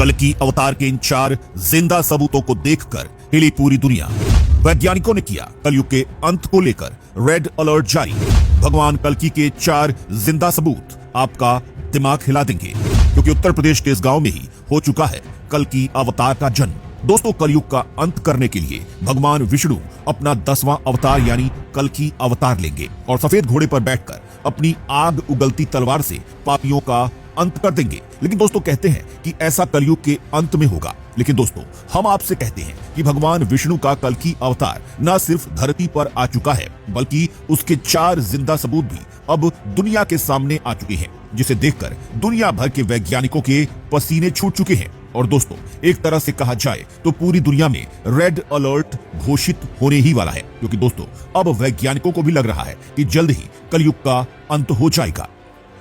कल्कि अवतार के इन 4 जिंदा सबूतों को देखकर हिली पूरी दुनिया। वैज्ञानिकों ने किया कलयुग के अंत को लेकर रेड अलर्ट जारी। भगवान कल्कि के 4 जिंदा सबूत आपका दिमाग हिला देंगे, क्योंकि उत्तर प्रदेश के इस गांव में ही हो चुका है कल्कि अवतार का जन्म। दोस्तों, कलयुग का अंत करने के लिए भगवान विष्णु अपना 10वां अवतार यानी कल्कि अवतार लेंगे और सफेद घोड़े पर बैठकर अपनी आग उगलती तलवार से पापियों का अंत कर देंगे। लेकिन दोस्तों, कहते हैं कि ऐसा कलयुग के अंत में होगा। लेकिन दोस्तों, हम आपसे कहते हैं कि भगवान विष्णु का कल्कि अवतार न सिर्फ धरती पर आ चुका है, बल्कि उसके 4 जिंदा सबूत भी अब दुनिया के सामने आ चुके हैं, जिसे देखकर दुनिया भर के वैज्ञानिकों के पसीने छूट चुके हैं। और दोस्तों, एक तरह से कहा जाए तो पूरी दुनिया में रेड अलर्ट घोषित होने ही वाला है, क्योंकि दोस्तों अब वैज्ञानिकों को भी लग रहा है कि जल्द ही कलयुग का अंत हो जाएगा।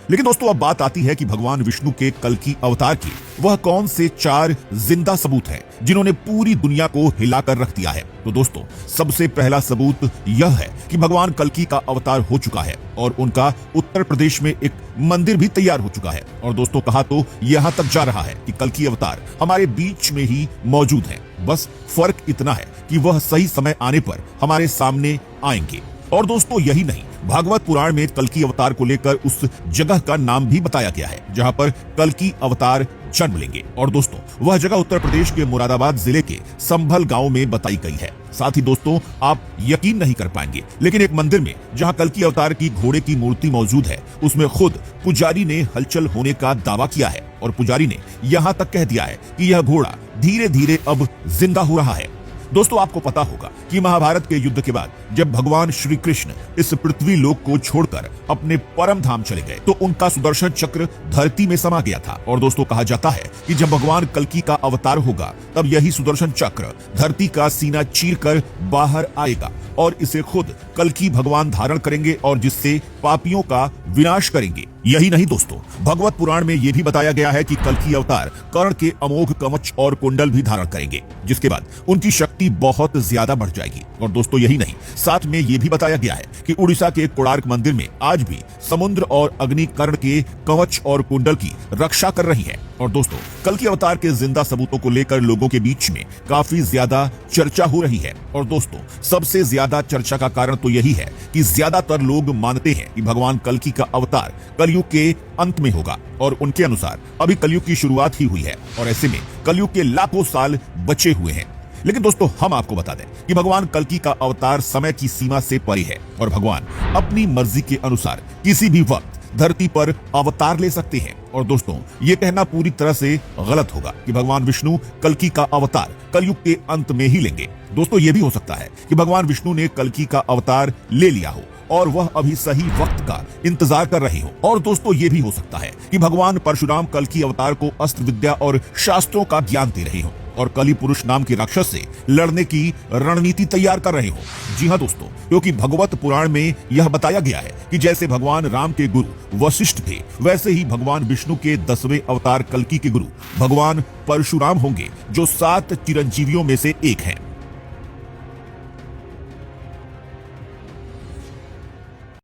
लेकिन दोस्तों, अब बात आती है कि भगवान विष्णु के कल्कि अवतार के वह कौन से 4 जिंदा सबूत हैं जिन्होंने पूरी दुनिया को हिलाकर रख दिया है। तो दोस्तों, सबसे पहला सबूत यह है कि भगवान कल्कि का अवतार हो चुका है और उनका उत्तर प्रदेश में एक मंदिर भी तैयार हो चुका है। और दोस्तों, कहा तो यहां तक जा रहा है कि कल्कि अवतार हमारे बीच में ही मौजूद है। बस फर्क इतना है कि वह सही समय आने पर हमारे सामने आएंगे। और दोस्तों, यही नहीं, भागवत पुराण में कल्कि अवतार को लेकर उस जगह का नाम भी बताया गया है जहां पर कल्कि अवतार जन्म लेंगे। और दोस्तों, वह जगह उत्तर प्रदेश के मुरादाबाद जिले के संभल गांव में बताई गई है। साथ ही दोस्तों, आप यकीन नहीं कर पाएंगे, लेकिन एक मंदिर में जहां कल्कि अवतार की घोड़े की मूर्ति मौजूद है, उसमें खुद पुजारी ने हलचल होने का दावा किया है। और पुजारी ने यहां तक कह दिया है कि यह घोड़ा धीरे धीरे अब जिंदा हो रहा है। दोस्तों, आपको पता होगा कि महाभारत के युद्ध के बाद जब भगवान श्री कृष्ण इस पृथ्वी लोक को छोड़कर अपने परम धाम चले गए, तो उनका सुदर्शन चक्र धरती में समा गया था। और दोस्तों, कहा जाता है कि जब भगवान कल्कि का अवतार होगा, तब यही सुदर्शन चक्र धरती का सीना चीरकर बाहर आएगा और इसे खुद कल्कि भगवान धारण करेंगे और जिससे पापियों का विनाश करेंगे। यही नहीं दोस्तों, भगवत पुराण में यह भी बताया गया है कि कल्कि अवतार कर्ण के अमोघ कवच और कुंडल भी धारण करेंगे, जिसके बाद उनकी शक्ति बहुत ज्यादा बढ़ जाएगी। और दोस्तों, यही नहीं, साथ में यह भी बताया गया है कि उड़ीसा के कोणार्क मंदिर में आज भी समुद्र और अग्नि कर्ण के कवच और कुंडल की रक्षा कर रही है। और दोस्तों, कल्कि अवतार के जिंदा सबूतों को लेकर लोगों के बीच में काफी ज्यादा चर्चा हो रही है। और दोस्तों, सबसे ज्यादा चर्चा का कारण तो यही है कि ज्यादातर लोग मानते हैं कि भगवान कल्कि का अवतार कलयुग के अंत में होगा और उनके अनुसार अभी कलयुग की शुरुआत ही हुई है और ऐसे में कलयुग के लाखों साल बचे हुए हैं। लेकिन दोस्तों, हम आपको बता दें कि भगवान कल्कि का अवतार समय की सीमा से परे है और भगवान अपनी मर्जी के अनुसार किसी भी वक्त धरती पर अवतार ले सकते हैं। और दोस्तों, ये कहना पूरी तरह से गलत होगा कि भगवान विष्णु कल्कि का अवतार कलयुग के अंत में ही लेंगे। दोस्तों, ये भी हो सकता है कि भगवान विष्णु ने कल्कि का अवतार ले लिया हो और वह अभी सही वक्त का इंतजार कर रहे हो। और दोस्तों, ये भी हो सकता है कि भगवान परशुराम कल्कि अवतार को अस्त्र विद्या और शास्त्रों का ज्ञान दे रहे हो और कलि पुरुष नाम के राक्षस से लड़ने की रणनीति तैयार कर रहे हो। जी हाँ दोस्तों, क्योंकि भगवत पुराण में यह बताया गया है कि जैसे भगवान राम के गुरु वशिष्ठ थे, वैसे ही भगवान विष्णु के 10वें अवतार कल्कि के गुरु भगवान परशुराम होंगे, जो 7 चिरंजीवियों में से एक हैं।